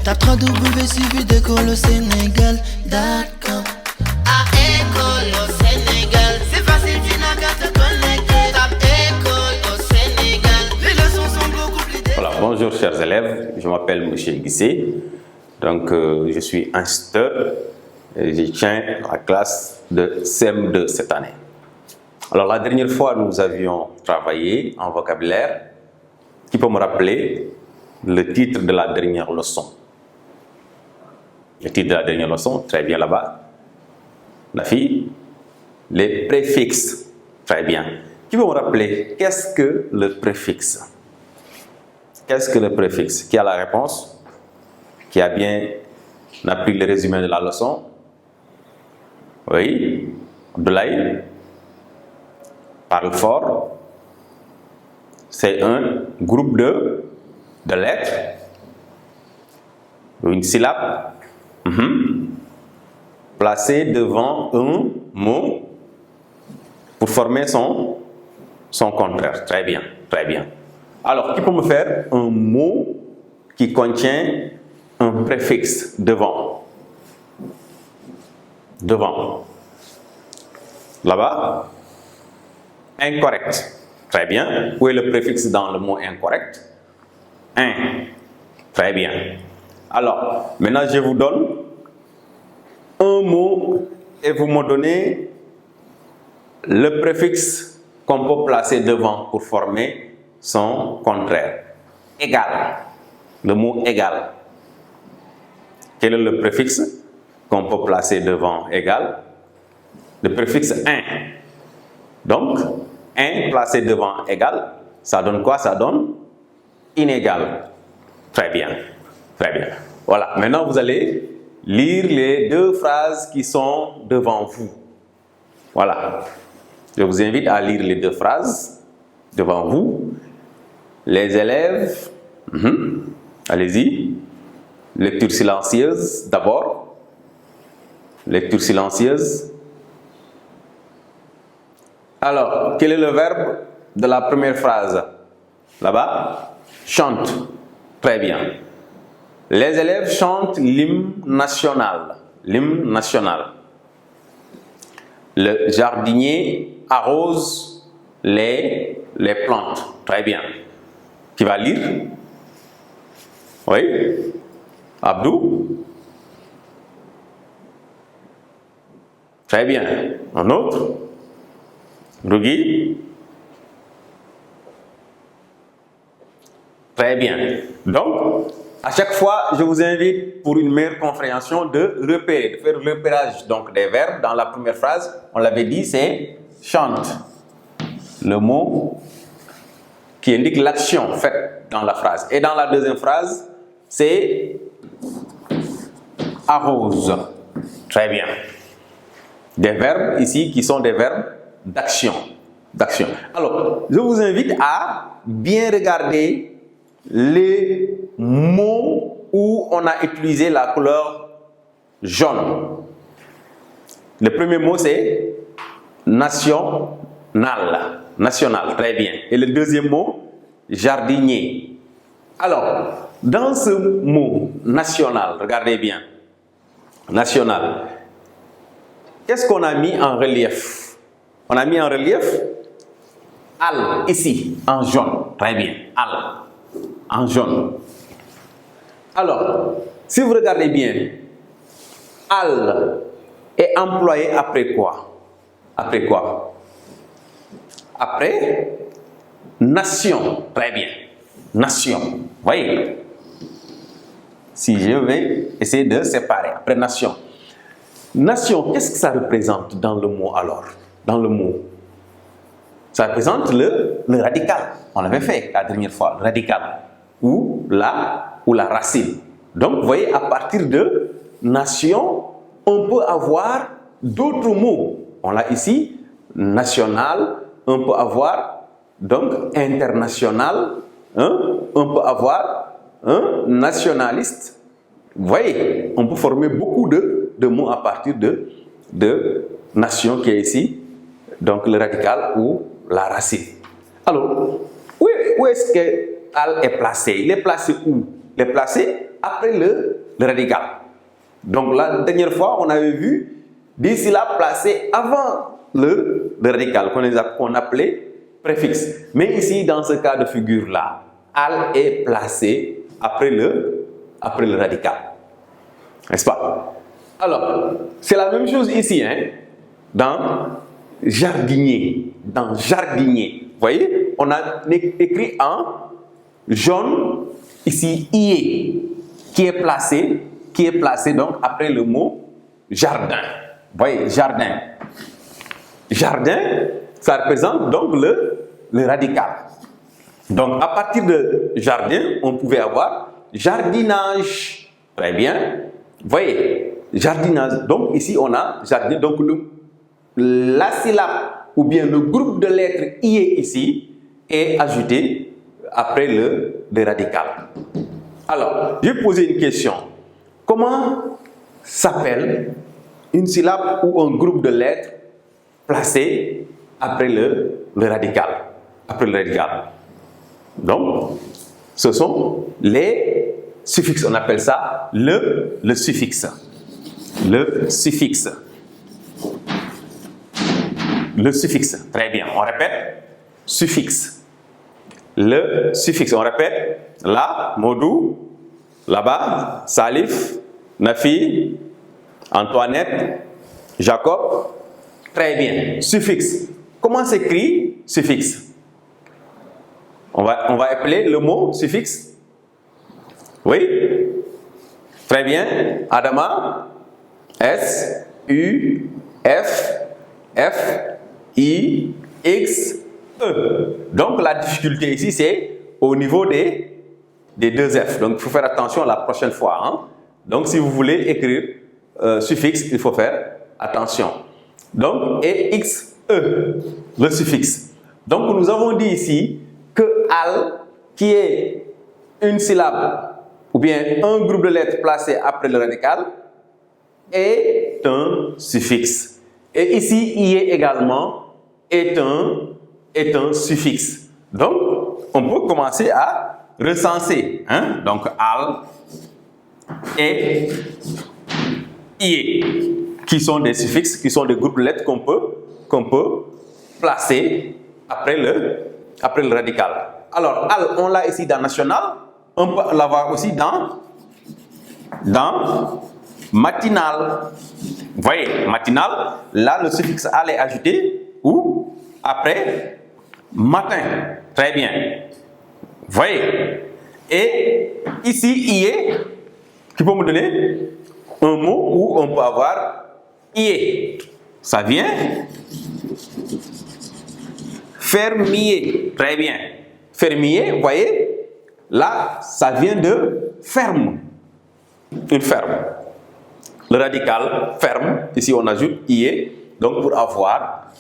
Tape www.suividécole au Sénégal.com. À école au Sénégal, c'est facile, tu n'as qu'à te connecter. Tape école au Sénégal, les leçons sont beaucoup plus détaillées. Voilà, bonjour chers élèves, je m'appelle Monsieur Guissé, donc je suis instituteur et je tiens la classe de CM2 cette année. Alors la dernière fois nous avions travaillé en vocabulaire. Qui peut me rappeler le titre de la dernière leçon? Le titre de la dernière leçon, très bien là-bas. La fille, les préfixes, très bien. Qui peut me rappeler qu'est-ce que le préfixe? Qu'est-ce que le préfixe? Qui a la réponse? Qui a bien appris le résumé de la leçon? Oui, Abdoulaye, parle fort. C'est un groupe de lettres, une syllabe, placée devant un mot pour former son contraire. Très bien, très bien. Alors, qui peut me faire un mot qui contient un préfixe devant? Devant. Là-bas, incorrect. Très bien. Où est le préfixe dans le mot incorrect? Un. Très bien. Alors, maintenant je vous donne un mot et vous me donnez le préfixe qu'on peut placer devant pour former son contraire. Égal. Le mot égal. Quel est le préfixe qu'on peut placer devant égal? Le préfixe un. Donc, 1 placé devant égal, ça donne quoi? Ça donne inégal. Très bien, très bien. Voilà, maintenant vous allez lire les deux phrases qui sont devant vous. Voilà, je vous invite à lire les deux phrases devant vous. Les élèves, allez-y. Lecture silencieuse d'abord. Lecture silencieuse. Alors, quel est le verbe de la première phrase? Là-bas, chante. Très bien. Les élèves chantent l'hymne national. L'hymne national. Le jardinier arrose les plantes. Très bien. Qui va lire? Oui. Abdou? Très bien. Un autre? Rougui? Très bien. Donc, à chaque fois, je vous invite pour une meilleure compréhension de repérer, de faire le repérage donc, des verbes. Dans la première phrase, on l'avait dit, c'est chante. Le mot qui indique l'action faite dans la phrase. Et dans la deuxième phrase, c'est arrose. Très bien. Des verbes ici qui sont des verbes d'action. Alors, je vous invite à bien regarder les mots où on a utilisé la couleur jaune. Le premier mot, c'est national. National, très bien. Et le deuxième mot, jardinier. Alors, dans ce mot national, regardez bien. National. Qu'est-ce qu'on a mis en relief? On a mis en relief al, ici, en jaune. Très bien, al, en jaune. Alors, si vous regardez bien, al est employé après quoi? Après quoi? Après nation. Très bien, nation. Voyez? Si je vais essayer de séparer, après nation. Nation, qu'est-ce que ça représente dans le mot alors? Dans le mot, ça représente le radical. On l'avait fait la dernière fois, le radical ou la racine. Donc, vous voyez, à partir de nation, on peut avoir d'autres mots. On l'a ici, national, on peut avoir donc international, on peut avoir nationaliste. Vous voyez, on peut former beaucoup de mots à partir de nation qui est ici, donc le radical ou la racine. Alors, où est-ce que al est placé? Il est placé où? Il est placé après le radical. Donc la dernière fois, on avait vu des syllabes placées avant le radical, qu'on appelait préfixe. Mais ici, dans ce cas de figure-là, al est placé après le radical. N'est-ce pas? Alors, c'est la même chose ici, hein, dans jardinier. Dans jardinier. Vous voyez, on a écrit en jaune ici IE qui est placé donc après le mot jardin. Vous voyez, jardin. Jardin, ça représente donc le radical. Donc, à partir de jardin, on pouvait avoir jardinage. Très bien. Vous voyez, jardinage. Donc, ici, on a jardin. Donc, la syllabe ou bien le groupe de lettres IE ici est ajouté après le radical. Alors, je vais poser une question. Comment s'appelle une syllabe ou un groupe de lettres placé après le radical? Après le radical. Donc, ce sont les suffixes. On appelle ça le suffixe. Le suffixe. Le suffixe. Très bien. On répète. Suffixe. Le suffixe. On répète. Là, Modou. Là-bas, Salif. Nafi. Antoinette. Jacob. Très bien. Suffixe. Comment s'écrit suffixe? On va appeler le mot suffixe. Oui? Très bien. Adama. S. U. F. F. I. X. E. Donc la difficulté ici, c'est au niveau des deux F. Donc il faut faire attention la prochaine fois. Hein? Donc si vous voulez écrire suffixe, il faut faire attention. Donc, et X, E, le suffixe. Donc nous avons dit ici que al, qui est une syllabe ou bien un groupe de lettres placé après le radical, est un suffixe. Et ici, IE également est un suffixe. Donc, on peut commencer à recenser. Hein? Donc, al et IE, qui sont des suffixes, qui sont des groupes de lettres qu'on peut placer après le radical. Alors, al, on l'a ici dans national, on peut l'avoir aussi dans matinal. Vous voyez, matinal, là le suffixe al est ajouté où? Après matin. Très bien. Vous voyez. Et ici, IE, qui peut me donner un mot où on peut avoir IE. Ça vient. Fermier. Très bien. Fermier, vous voyez, là, ça vient de ferme. Une ferme. Le radical, ferme. Ici, on ajoute IE. Donc, pour avoir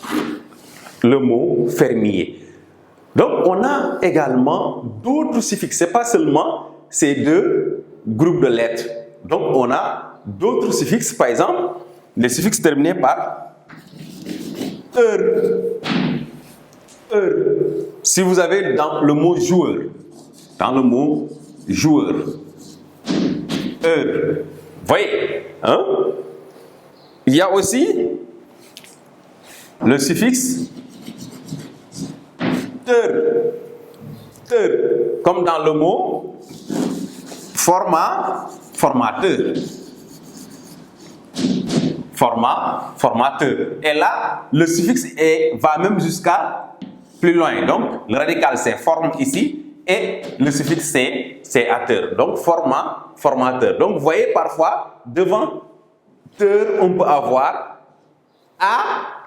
le mot fermier. Donc, on a également d'autres suffixes. Ce n'est pas seulement ces deux groupes de lettres. Donc, on a d'autres suffixes. Par exemple, les suffixes terminés par heure. Heure. Si vous avez dans le mot joueur, heure. Vous voyez, hein? Il y a aussi le suffixe teur, comme dans le mot formateur. Formateur. Et là, le suffixe va même jusqu'à plus loin. Donc, le radical, c'est forme ici. Et le suffixe, c'est ateur. Donc, formateur. Donc, vous voyez, parfois, devant teur, on peut avoir a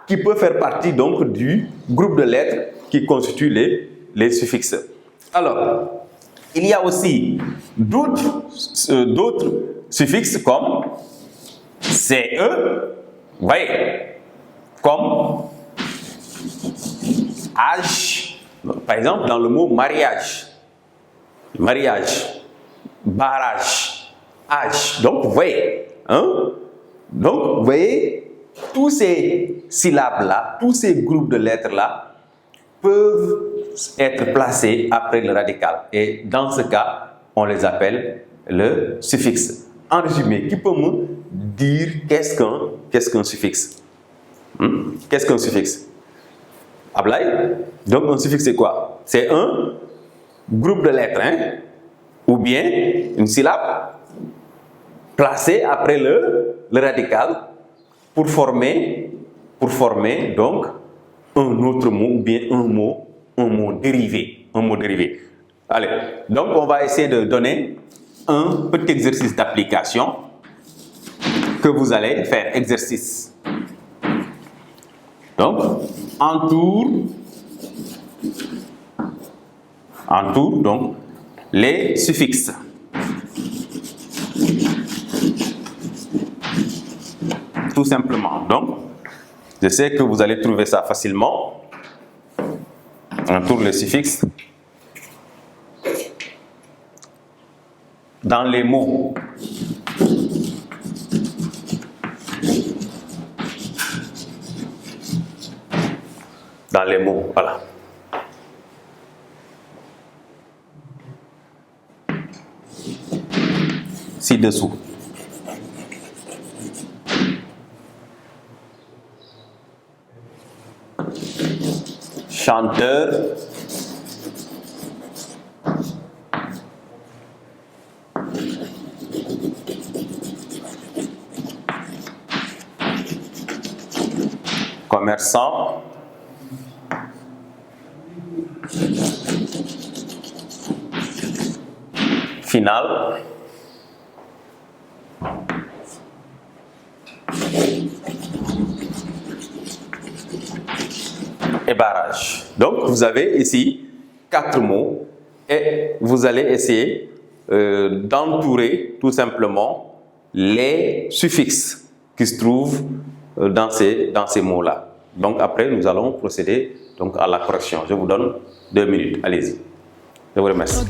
qui peut faire partie donc du groupe de lettres qui constitue les suffixes. Alors, il y a aussi d'autres suffixes comme CE, vous voyez, comme âge, par exemple dans le mot mariage, barrage, âge. Donc, vous voyez, hein? Donc, vous voyez, tous ces syllabes-là, tous ces groupes de lettres-là peuvent être placés après le radical. Et dans ce cas, on les appelle le suffixe. En résumé, qui peut me dire qu'est-ce qu'un suffixe? Qu'est-ce qu'un suffixe? Ablaye, donc un suffixe c'est quoi? C'est un groupe de lettres, hein? Ou bien une syllabe placée après le radical pour former donc un autre mot ou bien un mot dérivé. Allez, donc on va essayer de donner un petit exercice d'application que vous allez faire. Exercice. Donc, entoure donc les suffixes. Tout simplement. Donc, je sais que vous allez trouver ça facilement. Entoure les suffixes dans les mots. Dans les mots, voilà. Ci-dessous. Chanteur. Commerçant. Final. Et barrage. Donc, vous avez ici 4 mots et vous allez essayer d'entourer tout simplement les suffixes qui se trouvent dans ces mots-là. Donc, après, nous allons procéder donc, à la correction. Je vous donne 2 minutes. Allez-y. Je vous remercie.